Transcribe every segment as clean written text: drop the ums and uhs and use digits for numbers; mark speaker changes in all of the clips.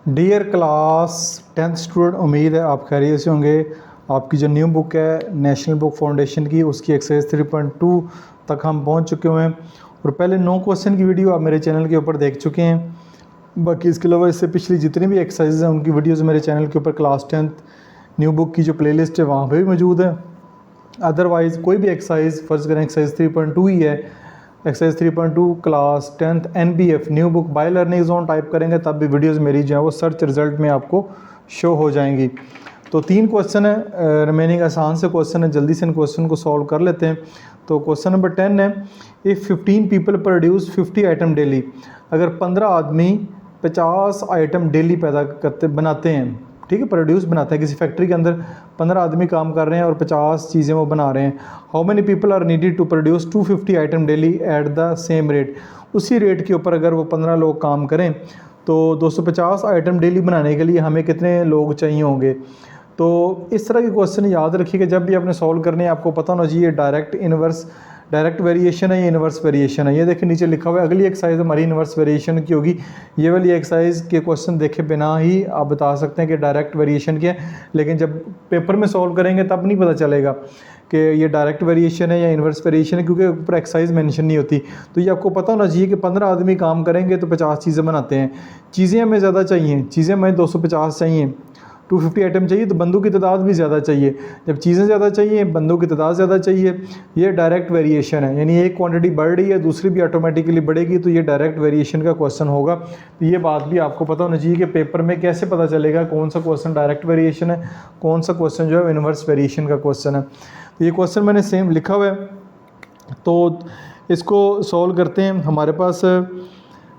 Speaker 1: Dear class 10th student, उम्मीद है आप खैरियत से होंगे। आपकी जो न्यू बुक है नेशनल बुक फाउंडेशन की, उसकी एक्सरसाइज 3.2 तक हम पहुंच चुके हुए हैं और पहले 9 क्वेश्चन की वीडियो आप मेरे चैनल के ऊपर देख चुके हैं। बाकी इसके अलावा इससे पिछली जितनी भी एक्सरसाइज हैं उनकी वीडियोस मेरे चैनल के ऊपर क्लास 10th न्यू बुक की जो प्लेलिस्ट है वहाँ पे भी मौजूद है। अदरवाइज़ कोई भी एक्सरसाइज, फ़र्ज़ करें एक्सरसाइज 3.2 ही है, exercise 3.2 class 10th NBF new book by learning zone type करेंगे तब भी वीडियोस मेरी जो है वो सर्च रिजल्ट में आपको शो हो जाएंगी। तो 3 क्वेश्चन है, रिमेनिंग आसान से क्वेश्चन है, जल्दी से इन क्वेश्चन को सॉल्व कर लेते हैं। तो क्वेश्चन नंबर 10 है, if 15 people produce 50 item daily, अगर 15 आदमी 50 आइटम डेली बनाते हैं, ठीक है, प्रोड्यूस बनाते हैं, किसी फैक्ट्री के अंदर 15 आदमी काम कर रहे हैं और 50 चीज़ें वो बना रहे हैं। How many people are needed to produce 250 item daily at the same rate, उसी रेट के ऊपर अगर वो 15 लोग काम करें तो 250 आइटम डेली बनाने के लिए हमें कितने लोग चाहिए होंगे। तो इस तरह के क्वेश्चन याद रखिएगा जब भी आपने सॉल्व करने हैं, आपको पता होना चाहिए डायरेक्ट वेरिएशन है या इन्वर्स वेरिएशन है। ये देखिए नीचे लिखा हुआ है, अगली एक्सरसाइज हमारी इन्वर्स वेरिएशन की होगी। ये वाली एक्सरसाइज के क्वेश्चन देखे बिना ही आप बता सकते हैं कि डायरेक्ट वेरिएशन क्या है, लेकिन जब पेपर में सॉल्व करेंगे तब नहीं पता चलेगा कि ये डायरेक्ट वेरिएशन है या इन्वर्स वेरिएशन है, क्योंकि ऊपर एक्सरसाइज मेंशन नहीं होती। तो ये आपको पता होना चाहिए कि 15 आदमी काम करेंगे तो 50 चीज़ें बनाते हैं। चीज़ें हमें ज़्यादा चाहिए, चीज़ें हमें 250 चाहिए, 250 आइटम चाहिए तो बंदों की तादाद भी ज़्यादा चाहिए। जब चीज़ें ज़्यादा चाहिए, बंदों की तादाद ज़्यादा चाहिए, ये डायरेक्ट वेरिएशन है, यानी एक क्वांटिटी बढ़ रही है दूसरी भी ऑटोमेटिकली बढ़ेगी, तो ये डायरेक्ट वेरिएशन का क्वेश्चन होगा। तो ये बात भी आपको पता होना चाहिए कि पेपर में कैसे पता चलेगा कौन सा क्वेश्चन डायरेक्ट वेरिएशन है, कौन सा क्वेश्चन जो है इन्वर्स वेरिएशन का क्वेश्चन है। तो ये क्वेश्चन मैंने सेम लिखा हुआ है, तो इसको सॉल्व करते हैं। हमारे पास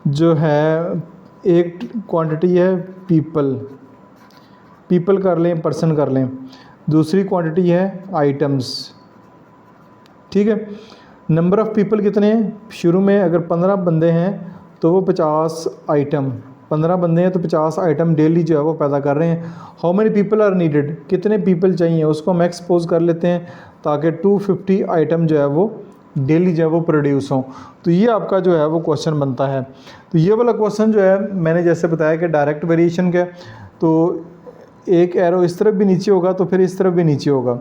Speaker 1: जो है एक क्वांटिटी है पीपल कर लें, पर्सन कर लें, दूसरी क्वांटिटी है आइटम्स, ठीक है। नंबर ऑफ़ पीपल कितने हैं, शुरू में अगर 15 बंदे हैं तो वो 50 आइटम, 15 बंदे हैं तो 50 आइटम डेली जो है वो पैदा कर रहे हैं। How many people are needed, कितने पीपल चाहिए, उसको हम एक्सपोज कर लेते हैं ताकि 250 आइटम जो है वो डेली जो है वो प्रोड्यूस हों। तो ये आपका जो है वो क्वेश्चन बनता है। तो ये वाला क्वेश्चन जो है मैंने जैसे बताया कि डायरेक्ट वेरिएशन का, तो एक एरो इस तरफ भी नीचे होगा तो फिर इस तरफ भी नीचे होगा,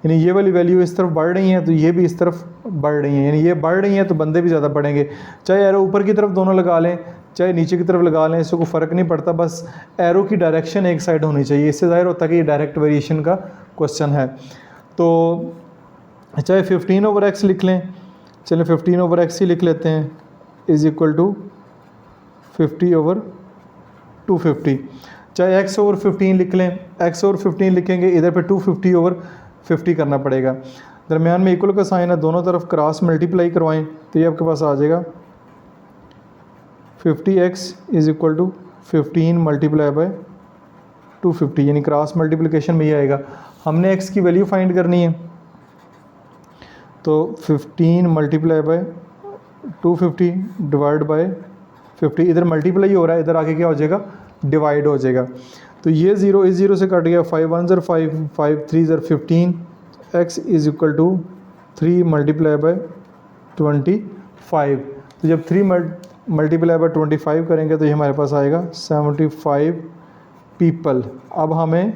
Speaker 1: यानी ये वाली वैल्यू इस तरफ बढ़ रही है तो ये भी इस तरफ बढ़ रही है, यानी ये बढ़ रही है तो बंदे भी ज़्यादा बढ़ेंगे। चाहे एरो ऊपर की तरफ दोनों लगा लें चाहे नीचे की तरफ लगा लें, इससे कोई फ़र्क नहीं पड़ता, बस एरो की डायरेक्शन एक साइड होनी चाहिए। इससे ज़ाहिर होता है कि ये डायरेक्ट वेरिएशन का क्वेश्चन है। तो चाहे 15/x लिख लें, चलें 15/x ही लिख लेते हैं, इज़ इक्वल टू 50/250। चाहे x/15 लिख लें, x/15 लिखेंगे इधर पे 250/50 करना पड़ेगा। दरमियान में इक्वल का साइन है, दोनों तरफ क्रॉस मल्टीप्लाई करवाएं तो ये आपके पास आ जाएगा 50x is equal to 15 multiply by 250, यानी क्रॉस मल्टीप्लिकेशन में ये आएगा। हमने x की वैल्यू फाइंड करनी है, तो 15 मल्टीप्लाई बाय 250 डिवाइड बाय 50, इधर मल्टीप्लाई हो रहा है, इधर आके क्या हो जाएगा, डिवाइड हो जाएगा। तो ये 0 इस 0 से कट गया, 5 1 ज़र 5, 5 3 ज़र 15, x is equal to 3 multiply by 25। तो जब 3 मल्टीप्लाई बाय 25 करेंगे तो ये हमारे पास आएगा 75 पीपल। अब हमें,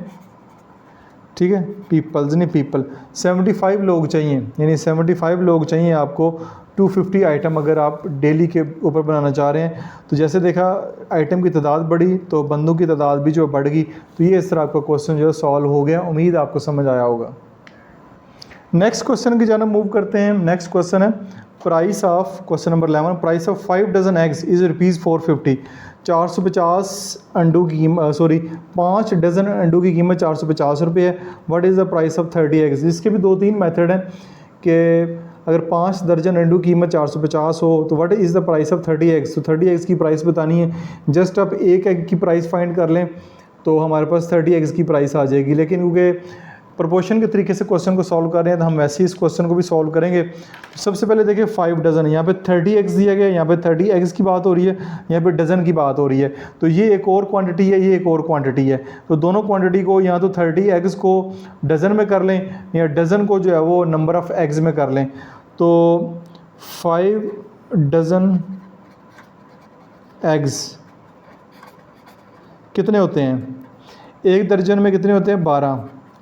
Speaker 1: ठीक है, पीपल्स नहीं पीपल, 75 लोग चाहिए, यानी 75 लोग चाहिए आपको 250 आइटम अगर आप डेली के ऊपर बनाना चाह रहे हैं। तो जैसे देखा आइटम की तादाद बढ़ी तो बंदों की तादाद भी जो बढ़ गई। तो ये इस तरह आपका क्वेश्चन जो है सॉल्व हो गया। उम्मीद आपको समझ आया होगा। नेक्स्ट क्वेश्चन की जानब मूव करते हैं। नेक्स्ट क्वेश्चन है price of, question number 11, price of 5 dozen eggs is ₹450। 450 अंडों की 5 डज़न अंडों की कीमत 450 रुपये है। What is the price of 30 eggs. इसके भी 2-3 मेथड हैं कि अगर 5 दर्जन अंडों की कीमत 450 हो तो what is the price of 30 eggs. तो 30 एग्स की प्राइस बतानी है, जस्ट आप एक एग की प्राइस फाइंड कर लें तो हमारे पास 30 एग्स की प्राइस आ जाएगी। लेकिन क्योंकि प्रोपोर्शन के तरीके से क्वेश्चन को सॉल्व कर रहे हैं तो हम वैसे ही इस क्वेश्चन को भी सॉल्व करेंगे। सबसे पहले देखिए 5 डज़न, यहाँ पे 30 एग्स दिया गया है, यहाँ पे 30 एग्स की बात हो रही है, यहाँ पे डज़न की बात हो रही है। तो ये एक और क्वांटिटी है, ये एक और क्वांटिटी है। तो दोनों क्वांटिटी को या तो 30 एग्स को डज़न में कर लें या डज़न को जो है वो नंबर ऑफ़ एग्स में कर लें। तो 5 डज़न एग्स कितने होते हैं, 1 दर्जन में कितने होते हैं 12,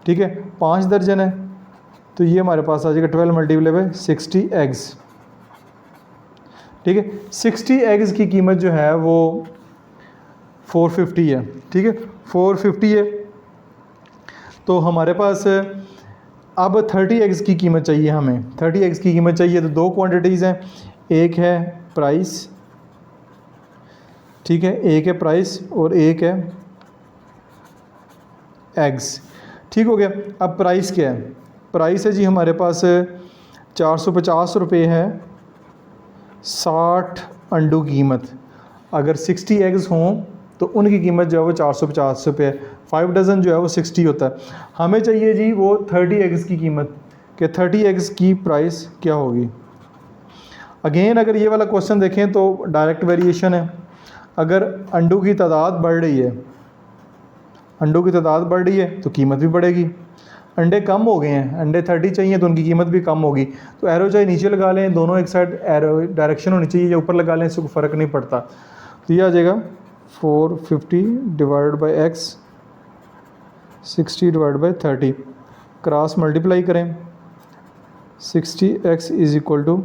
Speaker 1: ठीक है 5 दर्जन है तो ये हमारे पास आ जाएगा 12 मल्टीप्लाई बाय 60 एग्स, ठीक है 60 एग्स की कीमत जो है वो 450 है, ठीक है 450 है। तो हमारे पास अब 30 एग्स की कीमत चाहिए हमें, 30 एग्स की कीमत चाहिए तो 2 क्वांटिटीज़ हैं, एक है प्राइस, ठीक है एक है प्राइस और एक है एग्स, ठीक हो गया। अब प्राइस क्या है, प्राइस है जी हमारे पास 450 रुपये है 60 अंडों की कीमत, अगर 60 एग्स हों तो उनकी कीमत जो है वो 450 रुपये है, 5 डज़न जो है वो 60 होता है। हमें चाहिए जी वो 30 एग्स की कीमत, कि 30 एग्स की प्राइस क्या होगी। अगेन अगर ये वाला क्वेश्चन देखें तो डायरेक्ट वेरिएशन है, अगर अंडों की तादाद बढ़ रही है, अंडों की तादाद बढ़ रही है तो कीमत भी बढ़ेगी, अंडे कम हो गए हैं, अंडे 30 चाहिए तो उनकी कीमत भी कम होगी। तो एरो चाहे नीचे लगा लें, दोनों एक साइड एरो डायरेक्शन होनी चाहिए, या ऊपर लगा लें, इससे कोई फ़र्क नहीं पड़ता। तो ये आ जाएगा 450 divide by x 60 divide by 30, cross multiply करें, 60x is equal to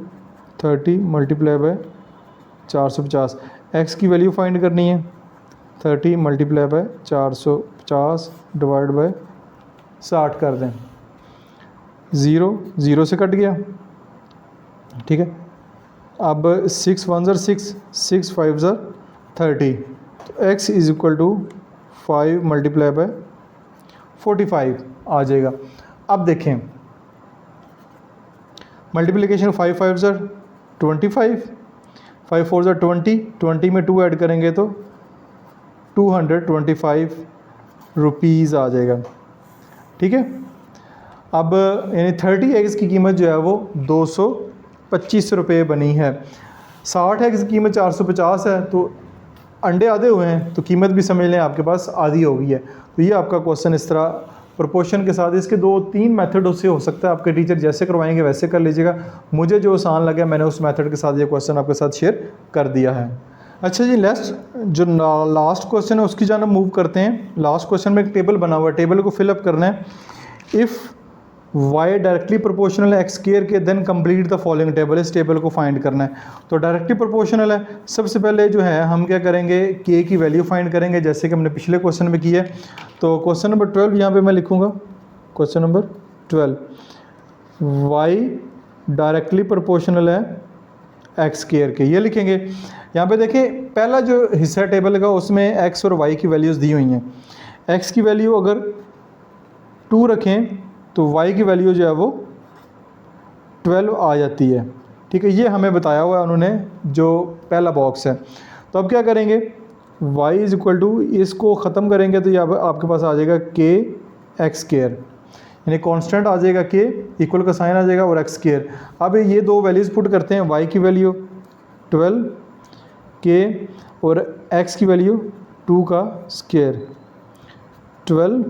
Speaker 1: 30 multiply by 450, x की वैल्यू फाइंड करनी है, 30 मल्टीप्लाई बाय 450 डिवाइड बाय 60 कर दें, 0 से कट गया, ठीक है। अब 6 1 ज़र 6, 6 5 ज़र 30, तो x is equal to 5 multiply by 45 आ जाएगा। अब देखें मल्टीप्लिकेशन 5 5 ज़र 25, 5 4 ज़र 20, 20 में 2 ऐड करेंगे तो 225 रुपीज़ आ जाएगा, ठीक है। अब यानी 30 एग्स की कीमत जो है वो 225 रुपये बनी है, 60 एग्स की कीमत 450 है, तो अंडे आधे हुए हैं तो कीमत भी समझ लें आपके पास आधी हो गई है। तो ये आपका क्वेश्चन इस तरह प्रोपोर्शन के साथ, इसके 2-3 मेथड उससे हो सकता है, आपके टीचर जैसे करवाएंगे वैसे कर लीजिएगा। मुझे जो आसान लगा मैंने उस मेथड के साथ ये क्वेश्चन आपके साथ शेयर कर दिया है। अच्छा जी, जो लास्ट क्वेश्चन है उसकी जानब मूव करते हैं। लास्ट क्वेश्चन में एक टेबल बना हुआ है, टेबल को फिलअप करना है। इफ़ y डायरेक्टली प्रोपोर्शनल है x स्क्वायर के, then complete the following table, इस टेबल को फाइंड करना है। तो डायरेक्टली प्रोपोर्शनल है, सबसे पहले जो है हम क्या करेंगे, k की वैल्यू फाइंड करेंगे जैसे कि हमने पिछले क्वेश्चन में किया है। तो क्वेश्चन नंबर 12 यहाँ पे मैं लिखूँगा, question number 12, y directly proportional है x स्क्वायर के, ये लिखेंगे। यहाँ पे देखें पहला जो हिस्सा टेबल का उसमें x और y की वैल्यूज़ दी हुई हैं। x की वैल्यू अगर 2 रखें तो y की वैल्यू जो है वो 12 आ जाती है, ठीक है। ये हमें बताया हुआ है उन्होंने जो पहला बॉक्स है। तो अब क्या करेंगे, y इज़ इक्वल टू, इसको ख़त्म करेंगे तो ये आपके पास आ जाएगा k x स्क्वायर, यानी कांस्टेंट आ जाएगा k, इक्वल का साइन आ जाएगा और x स्क्वायर। अब ये दो वैल्यूज़ पुट करते हैं, y की वैल्यू 12 k और x की वैल्यू 2 का स्क्वायर, 12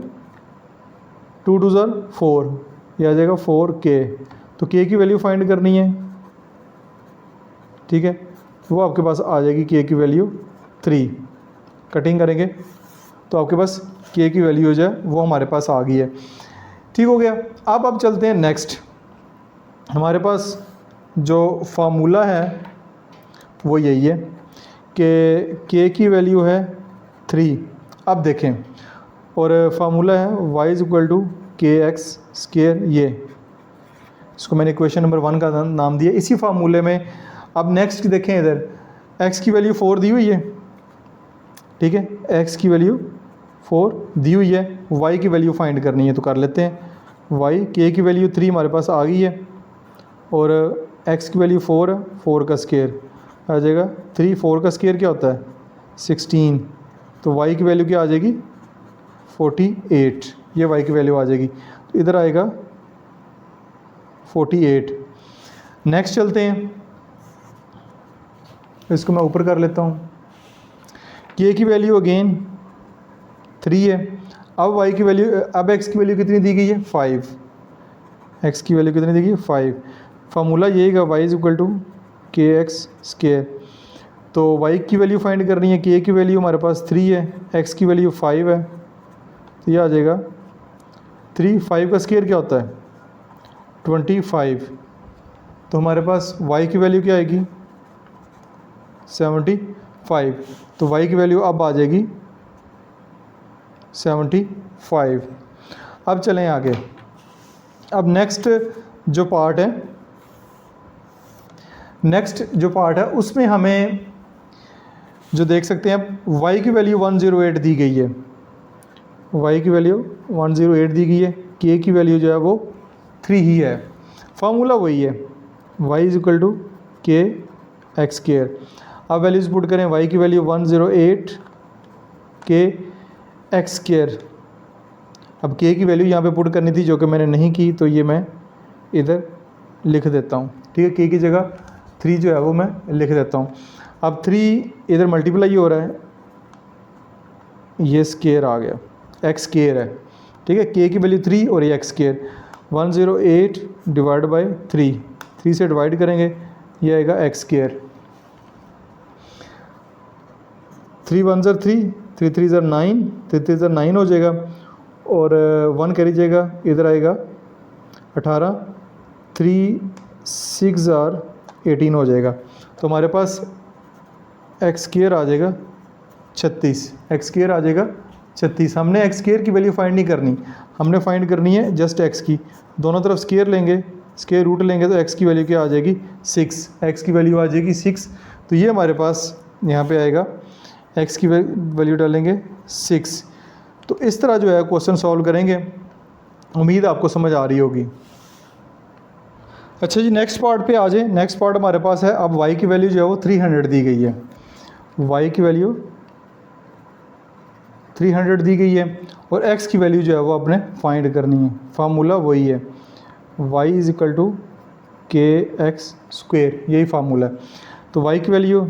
Speaker 1: 2 2 ज़र 4, ये आ जाएगा 4k। तो k की वैल्यू फाइंड करनी है, ठीक है, वो आपके पास आ जाएगी k की वैल्यू 3, कटिंग करेंगे तो आपके पास k की वैल्यू जो है वो हमारे पास आ गई है, ठीक हो गया। अब चलते हैं नेक्स्ट, हमारे पास जो फार्मूला है वो यही है कि k की वैल्यू है 3। अब देखें, और फार्मूला है y इज़ इक्वल टू के एक्स स्क्वायर, ये इसको मैंने इक्वेशन नंबर 1 का नाम दिया। इसी फार्मूले में अब नेक्स्ट देखें, इधर x की वैल्यू 4 दी हुई है, ठीक है, x की वैल्यू 4 दी हुई है, y की वैल्यू फाइंड करनी है तो कर लेते हैं। y k की वैल्यू 3 हमारे पास आ गई है और x की वैल्यू 4 है, 4 का स्क्वायर आ जाएगा 3, 4 का स्क्वायर क्या होता है 16, तो y की वैल्यू क्या आ जाएगी 48, ये y की वैल्यू आ जाएगी, तो इधर आएगा 48। नेक्स्ट चलते हैं, इसको मैं ऊपर कर लेता हूँ। k की वैल्यू अगेन 3 है, अब y की वैल्यू, अब x की वैल्यू कितनी दी गई है 5, x की वैल्यू कितनी दी गई है 5। फार्मूला यही का y इज़ इक्वल टू के एक्स स्क्वायर। तो y की वैल्यू फाइंड करनी है, k की वैल्यू हमारे पास 3 है, x की वैल्यू 5 है, तो ये आ जाएगा 3, 5 का स्क्वायर क्या होता है 25। तो हमारे पास y की वैल्यू क्या आएगी 75। तो y की वैल्यू अब आ जाएगी 75। अब चलें आगे। अब नेक्स्ट जो पार्ट है उसमें हमें जो देख सकते हैं y की वैल्यू 108 दी गई है, y की वैल्यू 108 दी गई है, k की वैल्यू जो है वो 3 ही है, फार्मूला वही है y इज इक्वल टू के एक्स स्क्वायर। अब वैल्यूज़ पुट करें, y की वैल्यू 108 के एक्स स्क्वायर। अब k की वैल्यू यहाँ पे पुट करनी थी जो कि मैंने नहीं की, तो ये मैं इधर लिख देता हूँ, ठीक है। k की जगह 3 जो है वो मैं लिख देता हूँ। अब 3 इधर मल्टीप्लाई हो रहा है, ये स्क्वायर आ गया, एक्स स्क्वायर है, ठीक है। k की वैल्यू 3 और ये एक्स स्क्वायर, 108 डिवाइड बाई 3 से डिवाइड करेंगे, ये आएगा एक्स स्क्वायर। 3 1 ज़र 3, 3 3 ज़र 9, 3 3 ज़र 9 हो जाएगा, और 1 करी जाएगा, इधर आएगा 18, 3 6 ज़र 18 हो जाएगा। तो हमारे पास एक्स स्क्वायर आ जाएगा 36, एक्स स्क्वायर आ जाएगा 36। हमने एक्स स्क्वायर की वैल्यू फाइंड नहीं करनी, हमने फाइंड करनी है जस्ट एक्स की। दोनों तरफ स्क्वायर लेंगे, स्क्वायर रूट लेंगे, तो एक्स की वैल्यू क्या आ जाएगी 6, एक्स की वैल्यू आ जाएगी 6। तो ये हमारे पास यहाँ पे आएगा, एक्स की वैल्यू डालेंगे 6। तो इस तरह जो है क्वेश्चन सॉल्व करेंगे, उम्मीद आपको समझ आ रही होगी। अच्छा जी, नेक्स्ट पार्ट पे आ जाए। नेक्स्ट पार्ट हमारे पास है, अब y की वैल्यू जो है वो 300 दी गई है, y की वैल्यू 300 दी गई है, और x की वैल्यू जो है वो आपने फाइंड करनी है, फार्मूला वही है y इज इक्वल टू के एक्स स्क्वेयर, यही फार्मूला है। तो y की वैल्यू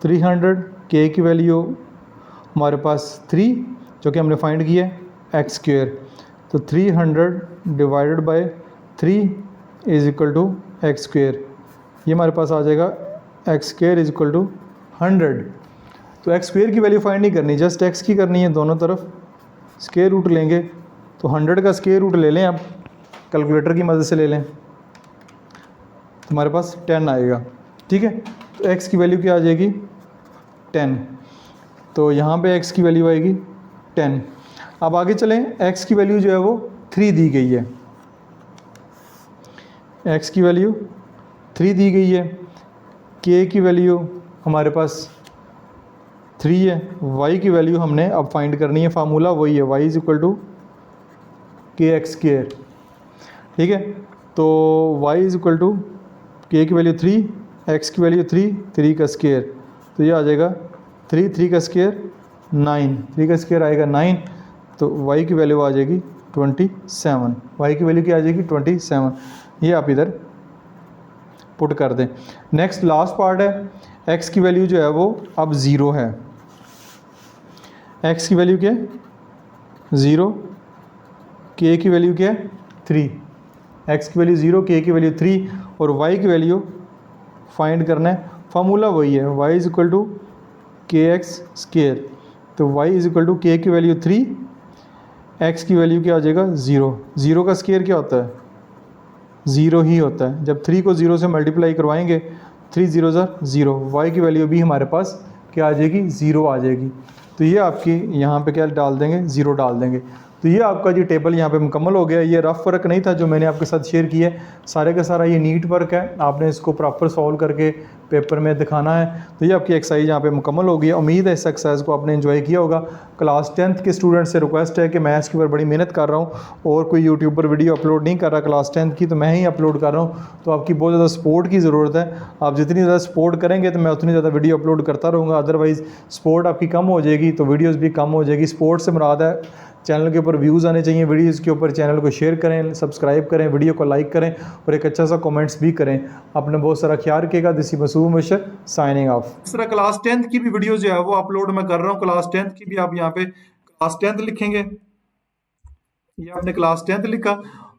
Speaker 1: 300, k की वैल्यू हमारे पास 3 जो कि हमने फाइंड किया है एक्स स्क्वेयर, तो 300 divided by 3 is equal to x square, ये हमारे पास आ जाएगा x square is equal to 100। तो एक्स स्क्वेयर की वैल्यू फाइंड नहीं करनी, जस्ट एक्स की करनी है, दोनों तरफ स्क्वेयर रूट लेंगे। तो 100 का स्क्वेयर रूट ले लें, आप कैलकुलेटर की मदद से ले लें, तो हमारे पास 10 आएगा, ठीक है। तो एक्स की वैल्यू क्या आ जाएगी 10, तो यहाँ पे एक्स की वैल्यू आएगी 10। अब आगे चलें, एक्स की वैल्यू जो है वो 3 दी गई है, एक्स की वैल्यू 3 दी गई है, के की वैल्यू हमारे पास 3 है, वाई की वैल्यू हमने अब फाइंड करनी है, फार्मूला वही है वाई इज इक्वल टू के एक्स स्क्वायर, ठीक है। तो वाई इज इक्वल टू के की वैल्यू 3, एक्स की वैल्यू 3, 3 का स्क्वायर, तो ये आ जाएगा 3, 3 का स्क्वायर 9, 3 का स्क्वायर आएगा 9, तो वाई की वैल्यू आ जाएगी 27, वाई की वैल्यू क्या आ जाएगी 27, ये आप इधर पुट कर दें। नेक्स्ट लास्ट पार्ट है, एक्स की वैल्यू जो है वो अब 0 है, एक्स की वैल्यू क्या है 0, के की वैल्यू क्या है 3, एक्स की वैल्यू 0, के की वैल्यू 3, और वाई की वैल्यू फाइंड करना है, फार्मूला वही है वाई इज इक्वल टू के एक्स स्क्वेयर। तो वाई इज इक्वल टू के की वैल्यू 3, एक्स की वैल्यू क्या आ जाएगा 0, 0 का स्क्वेयर क्या होता है 0 ही होता है, जब 3 को 0 से मल्टीप्लाई करवाएंगे 3 0 ज़ा 0, वाई की वैल्यू भी हमारे पास क्या आ जाएगी 0 आ जाएगी। तो ये आपकी यहाँ पे क्या डाल देंगे 0 डाल देंगे। तो ये आपका जी टेबल यहाँ पे मुकम्मल हो गया। ये रफ वर्क नहीं था जो मैंने आपके साथ शेयर किया है, सारे का सारा ये नीट वर्क है, आपने इसको प्रॉपर सॉल्व करके पेपर में दिखाना है। तो ये आपकी एक्सरसाइज यहाँ पे मुकम्मल हो गई है। उम्मीद है इस एक्सरसाइज को आपने एंजॉय किया होगा। क्लास 10th के स्टूडेंट से रिक्वेस्ट है कि मैं इसके ऊपर बड़ी मेहनत कर रहा हूँ और कोई यूट्यूब पर वीडियो अपलोड नहीं कर रहा क्लास 10th की, तो मैं ही अपलोड कर रहा हूँ। तो आपकी बहुत ज़्यादा सपोर्ट की ज़रूरत है। आप जितनी ज़्यादा सपोर्ट करेंगे तो मैं उतनी ज़्यादा वीडियो अपलोड करता रहूँगा, अदरवाइज़ सपोर्ट आपकी कम हो जाएगी तो वीडियोज़ भी कम हो जाएगी। सपोर्ट से मुराद है चैनल के ऊपर व्यूज़ आने चाहिए, वीडियोज़ के ऊपर चैनल को शेयर करें, सब्सक्राइब करें, वीडियो को लाइक करें और एक अच्छा सा कमेंट्स भी करें। अपने बहुत सारा ख्याल रखिएगा। This is Masoom Bashar signing off. इस तरह क्लास 10th की भी वीडियो जो है वो अपलोड मैं कर रहा हूँ। क्लास 10th की भी आप यहाँ पे क्लास 10th लिखेंगे, ये आपने क्लास 10th लिखा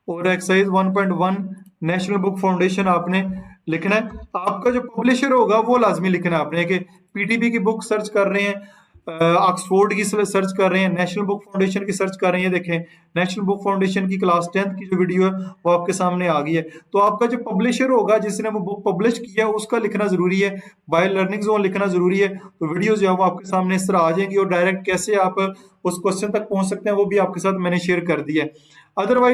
Speaker 1: और एक्सरसाइज 1.1 नेशनल बुक फाउंडेशन आपने लिखना है। आपका जो पब्लिशर होगा वो लाजमी लिखना है आपने, कि पीटीबी की बुक सर्च कर रहे हैं, ऑक्सफोर्ड की सर्च कर रहे हैं, नेशनल बुक फाउंडेशन की सर्च कर रहे हैं। ये देखें, नेशनल बुक फाउंडेशन की क्लास 10th की जो वीडियो है वो आपके सामने आ गई है। तो आपका जो पब्लिशर होगा जिसने वो बुक पब्लिश किया है उसका लिखना जरूरी है, बाय लर्निंग जोन लिखना जरूरी है। तो वीडियो जो है वो आपके सामने इस तरह आ जाएंगी, और डायरेक्ट कैसे आप उस क्वेश्चन तक पहुंच सकते हैं वो भी आपके साथ मैंने शेयर कर दिया है। अदरवाइज